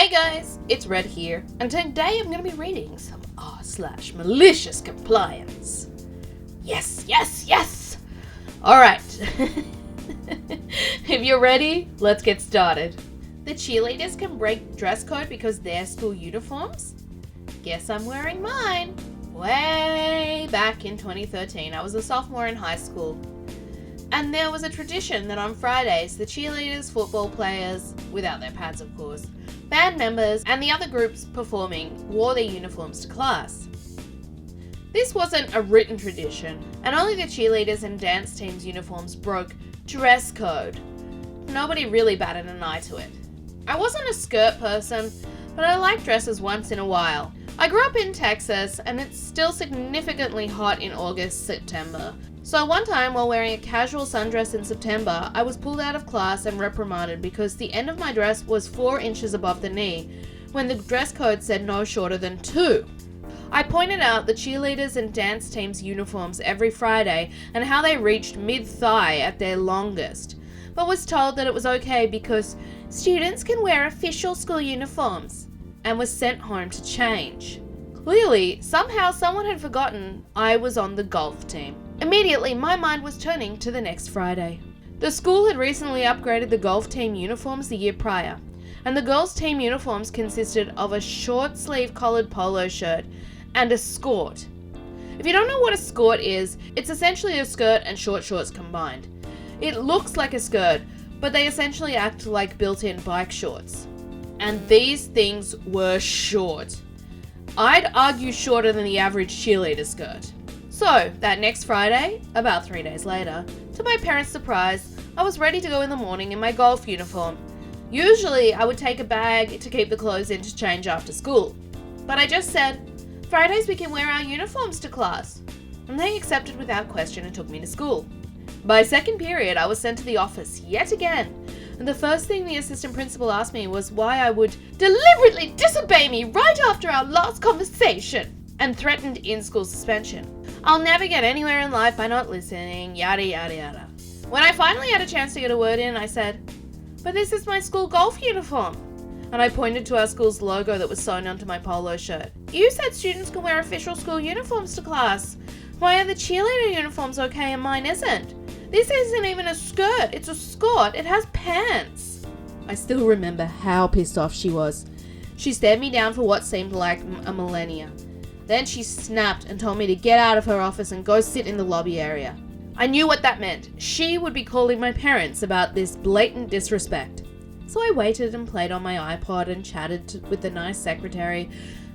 Hey guys, it's Red here, and today I'm going to be reading some r/MaliciousCompliance. Yes! Alright. If you're ready, let's get started. The cheerleaders can break dress code because they're school uniforms? Guess I'm wearing mine. Way back in 2013, I was a sophomore in high school. And there was a tradition that on Fridays, the cheerleaders, football players, without their pads of course, band members, and the other groups performing wore their uniforms to class. This wasn't a written tradition, and only the cheerleaders and dance teams' uniforms broke dress code. Nobody really batted an eye to it. I wasn't a skirt person, but I like dresses once in a while. I grew up in Texas, and it's still significantly hot in August, September. So one time, while wearing a casual sundress in September, I was pulled out of class and reprimanded because the end of my dress was 4 inches above the knee, when the dress code said no shorter than 2. I pointed out the cheerleaders and dance teams' uniforms every Friday and how they reached mid-thigh at their longest, but was told that it was okay because students can wear official school uniforms, and was sent home to change. Clearly, somehow someone had forgotten I was on the golf team. Immediately, my mind was turning to the next Friday. The school had recently upgraded the golf team uniforms the year prior, and the girls' team uniforms consisted of a short-sleeve collared polo shirt and a skirt. If you don't know what a skirt is, it's essentially a skirt and short shorts combined. It looks like a skirt, but they essentially act like built-in bike shorts. And these things were short. I'd argue shorter than the average cheerleader skirt. So, that next Friday, about 3 days later, to my parents' surprise, I was ready to go in the morning in my golf uniform. Usually, I would take a bag to keep the clothes in to change after school. But I just said, Fridays we can wear our uniforms to class. And they accepted without question and took me to school. By second period, I was sent to the office yet again. And the first thing the assistant principal asked me was why I would deliberately disobey me right after our last conversation, and threatened in-school suspension. I'll never get anywhere in life by not listening, yada yada yada. When I finally had a chance to get a word in, I said, but this is my school golf uniform. And I pointed to our school's logo that was sewn onto my polo shirt. You said students can wear official school uniforms to class. Why are the cheerleader uniforms okay and mine isn't? This isn't even a skirt, it's a skirt, it has pants. I still remember how pissed off she was. She stared me down for what seemed like a millennia. Then she snapped and told me to get out of her office and go sit in the lobby area. I knew what that meant. She would be calling my parents about this blatant disrespect. So I waited and played on my iPod and chatted with the nice secretary,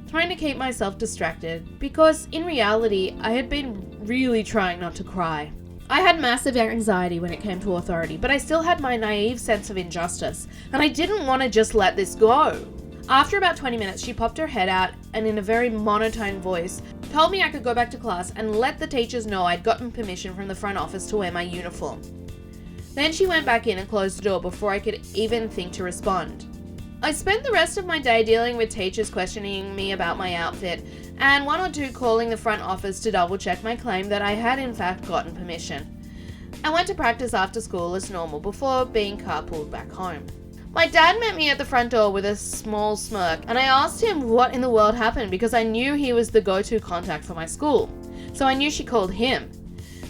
trying to keep myself distracted, because in reality, I had been really trying not to cry. I had massive anxiety when it came to authority, but I still had my naive sense of injustice, and I didn't want to just let this go. After about 20 minutes, she popped her head out and in a very monotone voice, told me I could go back to class and let the teachers know I'd gotten permission from the front office to wear my uniform. Then she went back in and closed the door before I could even think to respond. I spent the rest of my day dealing with teachers questioning me about my outfit, and 1 or 2 calling the front office to double check my claim that I had in fact gotten permission. I went to practice after school as normal before being carpooled back home. My dad met me at the front door with a small smirk, and I asked him what in the world happened because I knew he was the go-to contact for my school, so I knew she called him.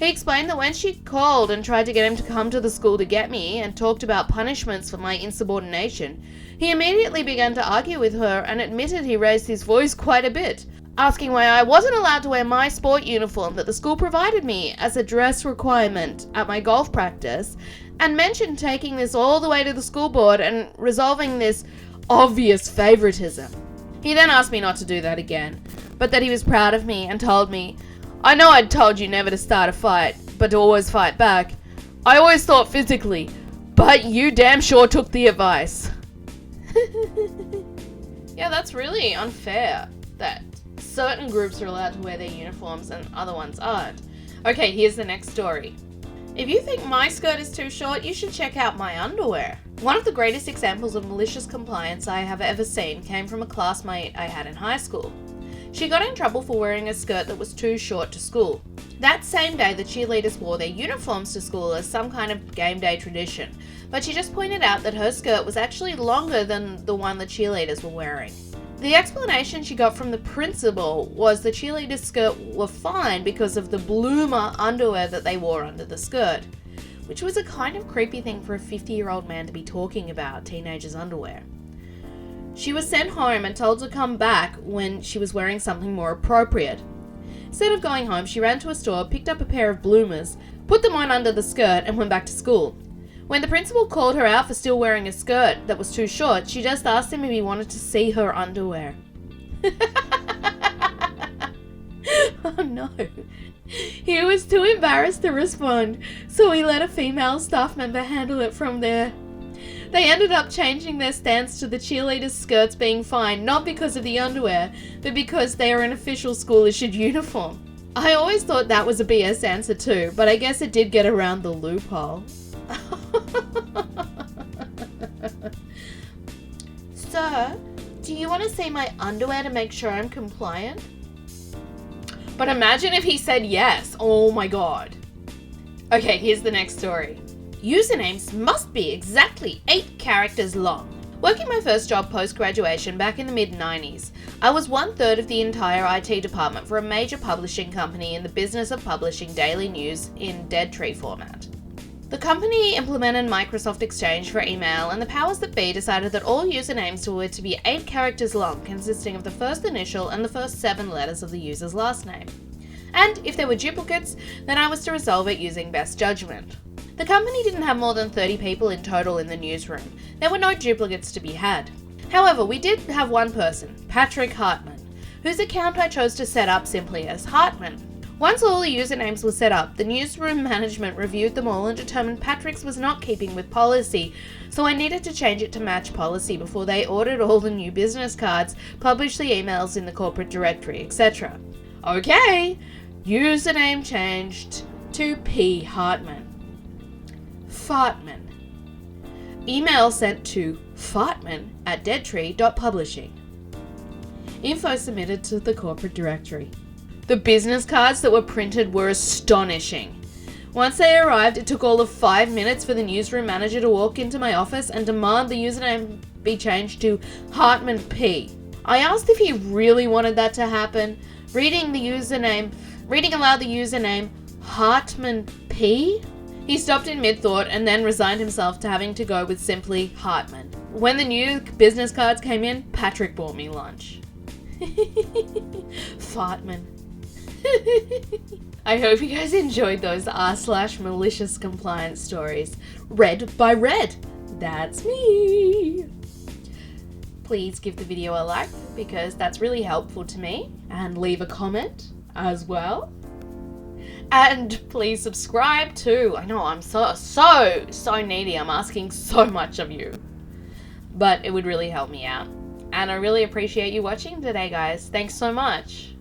He explained that when she called and tried to get him to come to the school to get me and talked about punishments for my insubordination, he immediately began to argue with her and admitted he raised his voice quite a bit, asking why I wasn't allowed to wear my sport uniform that the school provided me as a dress requirement at my golf practice, and mentioned taking this all the way to the school board and resolving this obvious favoritism. He then asked me not to do that again, but that he was proud of me and told me, I know I'd told you never to start a fight, but to always fight back. I always thought physically, but you damn sure took the advice. Yeah, that's really unfair that certain groups are allowed to wear their uniforms and other ones aren't. Okay, here's the next story. If you think my skirt is too short, you should check out my underwear. One of the greatest examples of malicious compliance I have ever seen came from a classmate I had in high school. She got in trouble for wearing a skirt that was too short to school. That same day, the cheerleaders wore their uniforms to school as some kind of game day tradition, but she just pointed out that her skirt was actually longer than the one the cheerleaders were wearing. The explanation she got from the principal was the cheerleaders' skirt were fine because of the bloomer underwear that they wore under the skirt, which was a kind of creepy thing for a 50-year-old man to be talking about, teenagers' underwear. She was sent home and told to come back when she was wearing something more appropriate. Instead of going home, she ran to a store, picked up a pair of bloomers, put them on under the skirt, and went back to school. When the principal called her out for still wearing a skirt that was too short, she just asked him if he wanted to see her underwear. Oh no. He was too embarrassed to respond, so he let a female staff member handle it from there. They ended up changing their stance to the cheerleaders' skirts being fine, not because of the underwear, but because they are an official school-issued uniform. I always thought that was a BS answer too, but I guess it did get around the loophole. Sir, do you want to see my underwear to make sure I'm compliant? But imagine if he said yes. Oh my god. Okay, here's the next story. Usernames must be exactly 8 characters long. Working my first job post-graduation back in the mid-90s, I was 1/3 of the entire IT department for a major publishing company in the business of publishing daily news in dead tree format. The company implemented Microsoft Exchange for email, and the powers that be decided that all usernames were to be 8 characters long, consisting of the first initial and the first 7 letters of the user's last name. And if there were duplicates, then I was to resolve it using best judgment. The company didn't have more than 30 people in total in the newsroom. There were no duplicates to be had. However, we did have one person, Patrick Hartman, whose account I chose to set up simply as Hartman. Once all the usernames were set up, the newsroom management reviewed them all and determined Patrick's was not keeping with policy, so I needed to change it to match policy before they ordered all the new business cards, published the emails in the corporate directory, etc. Okay, username changed to P. Hartman. Fartman. Email sent to fartman@deadtree.publishing. Info submitted to the corporate directory. The business cards that were printed were astonishing. Once they arrived, it took all of 5 minutes for the newsroom manager to walk into my office and demand the username be changed to Hartman P. I asked if he really wanted that to happen, reading aloud the username Hartman P. He stopped in mid-thought and then resigned himself to having to go with simply Hartman. When the new business cards came in, Patrick bought me lunch. Fartman. I hope you guys enjoyed those r/malicious compliance stories. Read by Red. That's me. Please give the video a like because that's really helpful to me, and leave a comment as well. And please subscribe too. I know I'm so needy. I'm asking so much of you. But it would really help me out. And I really appreciate you watching today, guys. Thanks so much.